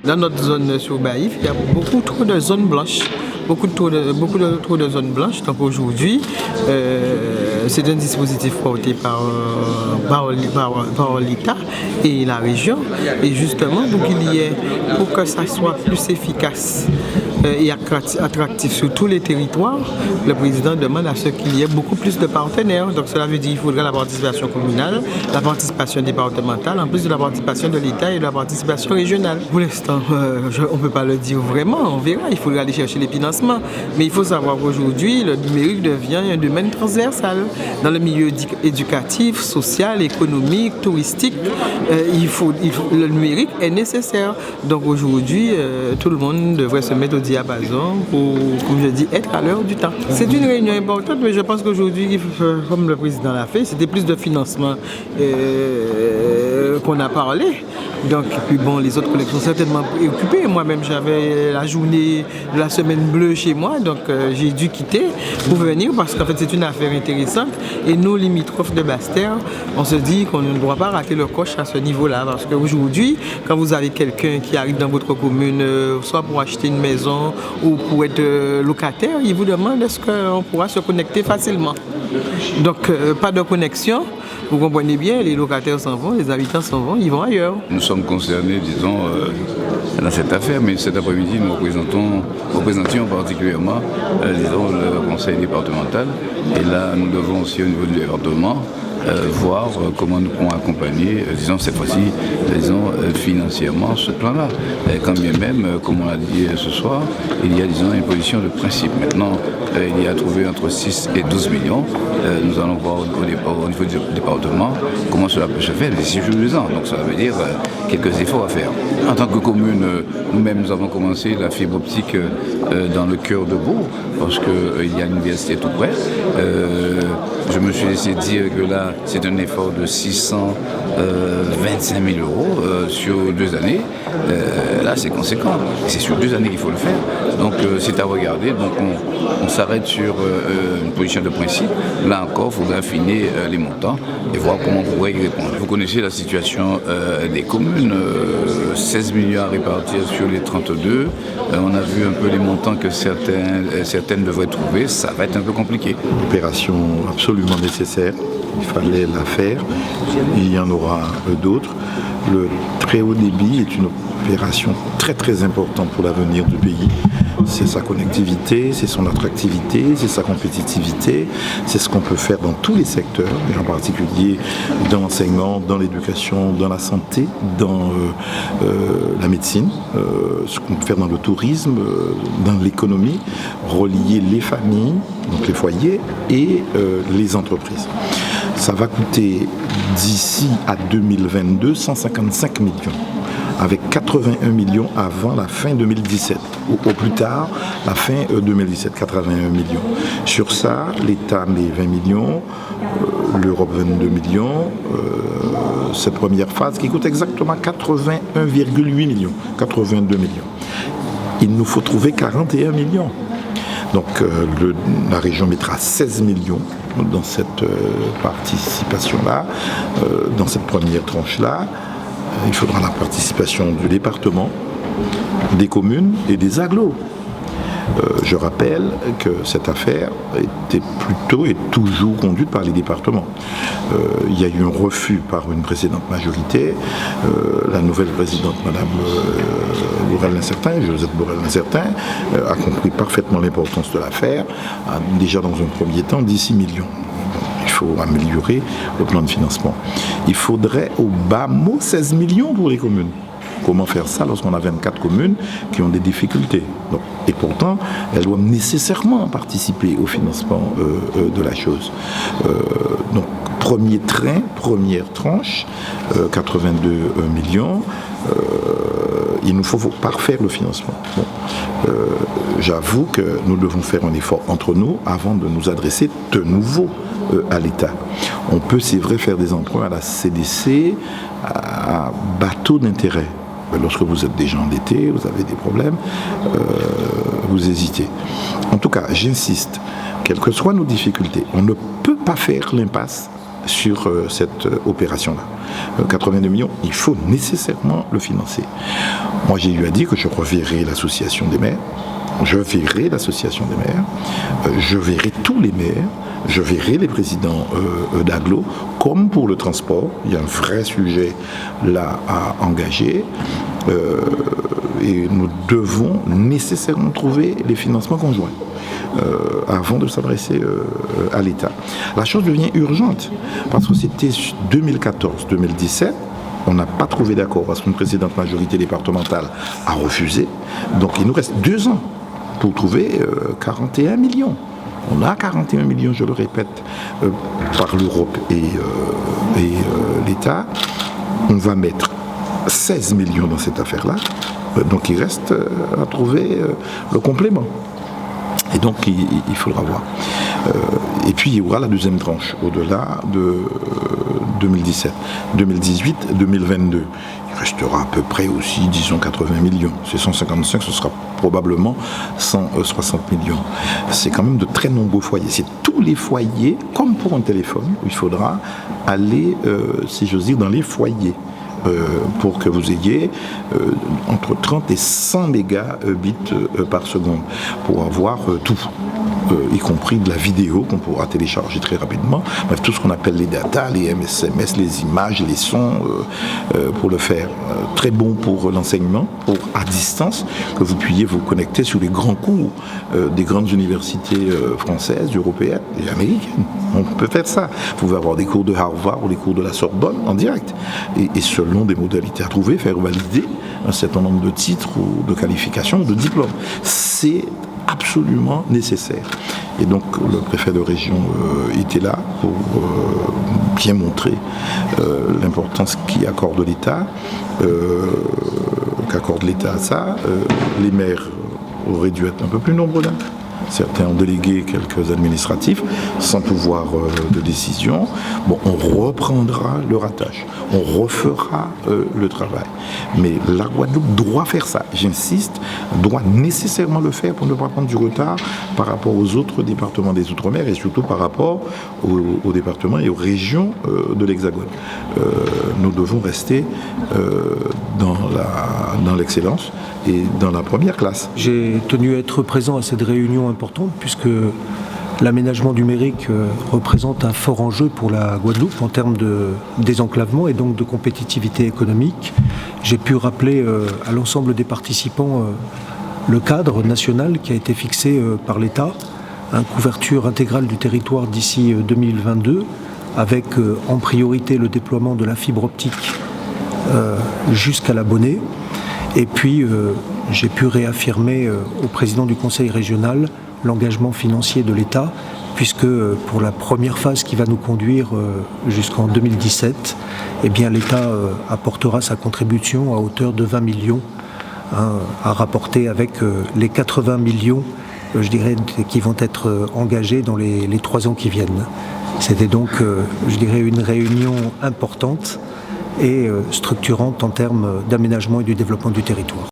Dans notre zone sur Baïf, il y a beaucoup trop de zones blanches. Beaucoup trop de zones blanches. Donc aujourd'hui, c'est un dispositif porté par l'État et la région. Et justement, pour que ça soit plus efficace et attractif sur tous les territoires, le président demande à ce qu'il y ait beaucoup plus de partenaires. Donc cela veut dire qu'il faudrait la participation communale, la participation départementale, en plus de la participation de l'État et de la participation régionale. Pour l'instant, on ne peut pas le dire vraiment, on verra, il faudra aller chercher les financements. Mais il faut savoir qu'aujourd'hui, le numérique devient un domaine transversal. Dans le milieu éducatif, social, économique, touristique, le numérique est nécessaire. Donc aujourd'hui, tout le monde devrait se mettre au diapason pour, comme je dis, être à l'heure du temps. C'est une réunion importante, mais je pense qu'aujourd'hui, comme le président l'a fait, c'était plus de financement qu'on a parlé. Donc, puis bon, les autres collègues sont certainement préoccupés. Moi-même, j'avais la journée de la semaine bleue chez moi, donc j'ai dû quitter pour venir parce qu'en fait, c'est une affaire intéressante. Et nous, limitrophes de Basse-Terre, on se dit qu'on ne doit pas rater le coche à ce niveau-là. Parce qu'aujourd'hui, quand vous avez quelqu'un qui arrive dans votre commune, soit pour acheter une maison ou pour être locataire, il vous demande est-ce qu'on pourra se connecter facilement. Donc, pas de connexion. Vous comprenez bien, les locataires s'en vont, les habitants s'en vont, ils vont ailleurs. Nous sommes concernés, disons, dans cette affaire, mais cet après-midi, nous représentions particulièrement, disons, le conseil départemental. Et là, nous devons aussi, au niveau du département, voir comment nous pouvons accompagner, disons, cette fois-ci, disons, financièrement ce plan-là. Quand bien même, comme on l'a dit ce soir, il y a, disons, une position de principe. Maintenant, il y a trouvé entre 6 et 12 millions. Nous allons voir au niveau du département comment cela peut se faire d'ici juin 2 ans. Donc ça veut dire quelques efforts à faire. En tant que commune, nous-mêmes, nous avons commencé la fibre optique dans le cœur de Bourg, parce qu'il y a l'université tout près. Je me suis laissé dire que là, c'est un effort de 625 000 euros sur 2 années. Là, c'est conséquent. C'est sur 2 années qu'il faut le faire. Donc, c'est à regarder. Donc, on s'arrête sur une position de principe. Là encore, il faudra affiner les montants et voir comment on pourrait y répondre. Vous connaissez la situation des communes. 16 millions à répartir sur les 32. On a vu un peu les montants que certaines devraient trouver. Ça va être un peu compliqué. Opération absolument nécessaire. Il fallait la faire. Il y en aura d'autres. Le très haut débit est une opération très très importante pour l'avenir du pays. C'est sa connectivité, c'est son attractivité, c'est sa compétitivité, c'est ce qu'on peut faire dans tous les secteurs, et en particulier dans l'enseignement, dans l'éducation, dans la santé, dans la médecine, ce qu'on peut faire dans le tourisme, dans l'économie, relier les familles, donc les foyers, et les entreprises. Ça va coûter d'ici à 2022 155 millions, avec 81 millions avant la fin 2017, ou au plus tard la fin 2017, 81 millions. Sur ça, l'État met 20 millions, l'Europe 22 millions, cette première phase qui coûte exactement 81,8 millions, 82 millions. Il nous faut trouver 41 millions. Donc la région mettra 16 millions dans cette participation-là, dans cette première tranche-là. Il faudra la participation du département, des communes et des agglos. Je rappelle que cette affaire était plutôt et toujours conduite par les départements. Il y a eu un refus par une précédente majorité. La nouvelle présidente, Mme Josette Borel-Incertain, a compris parfaitement l'importance de l'affaire, a déjà dans un premier temps 16 millions. Il faut améliorer le plan de financement. Il faudrait au bas mot 16 millions pour les communes. Comment faire ça lorsqu'on a 24 communes qui ont des difficultés? Donc, et pourtant, elles doivent nécessairement participer au financement de la chose. Donc, premier train, première tranche, 82 millions. Il nous faut parfaire le financement. Bon, j'avoue que nous devons faire un effort entre nous avant de nous adresser de nouveau à l'État. On peut, c'est vrai, faire des emprunts à la CDC à bateau d'intérêt. Lorsque vous êtes déjà endetté, vous avez des problèmes, vous hésitez. En tout cas, j'insiste, quelles que soient nos difficultés, on ne peut pas faire l'impasse sur cette opération-là. 82 millions, il faut nécessairement le financer. Moi, j'ai eu à dire que je reverrai l'association des maires, je verrai l'association des maires, je verrai tous les maires, je verrai les présidents d'agglo, comme pour le transport, il y a un vrai sujet là à engager. Et nous devons nécessairement trouver les financements conjoints avant de s'adresser à l'État. La chose devient urgente parce que c'était 2014-2017, on n'a pas trouvé d'accord parce qu'une précédente majorité départementale a refusé. Donc il nous reste 2 ans pour trouver 41 millions. On a 41 millions, je le répète, par l'Europe et l'État. On va mettre 16 millions dans cette affaire-là. Donc il reste à trouver le complément. Et donc il faudra voir. Et puis il y aura la deuxième tranche, au-delà de 2017. 2018, 2022. Il restera à peu près aussi, disons, 80 millions. C'est 155, ce sera probablement 160 millions. C'est quand même de très nombreux foyers. C'est tous les foyers, comme pour un téléphone, où il faudra aller, si j'ose dire, dans les foyers. Pour que vous ayez entre 30 et 100 mégabits par seconde pour avoir tout, y compris de la vidéo qu'on pourra télécharger très rapidement. Bref, tout ce qu'on appelle les data, les SMS, les images, les sons pour le faire. Très bon pour l'enseignement, pour à distance, que vous puissiez vous connecter sur les grands cours des grandes universités françaises, européennes et américaines. On peut faire ça. Vous pouvez avoir des cours de Harvard ou des cours de la Sorbonne en direct. Et selon des modalités à trouver, faire valider un certain nombre de titres ou de qualifications ou de diplômes. C'est absolument nécessaire. Et donc le préfet de région était là pour bien montrer l'importance qu'accorde l'État à ça. Les maires auraient dû être un peu plus nombreux là. Certains ont délégué quelques administratifs sans pouvoir de décision. Bon, on reprendra leur attache, on refera le travail. Mais la Guadeloupe doit faire ça, j'insiste, doit nécessairement le faire pour ne pas prendre du retard par rapport aux autres départements des Outre-mer et surtout par rapport aux départements et aux régions de l'Hexagone. Nous devons rester dans l'excellence et dans la première classe. J'ai tenu à être présent à cette réunion importante puisque l'aménagement numérique représente un fort enjeu pour la Guadeloupe en termes de désenclavement et donc de compétitivité économique. J'ai pu rappeler à l'ensemble des participants le cadre national qui a été fixé par l'État, une couverture intégrale du territoire d'ici 2022 avec en priorité le déploiement de la fibre optique jusqu'à l'abonné. Et puis, j'ai pu réaffirmer au président du conseil régional l'engagement financier de l'État, puisque pour la première phase qui va nous conduire jusqu'en 2017, eh bien, l'État apportera sa contribution à hauteur de 20 millions à rapporter avec les 80 millions, je dirais, qui vont être engagés dans les 3 ans qui viennent. C'était donc, je dirais, une réunion importante et structurante en termes d'aménagement et du développement du territoire.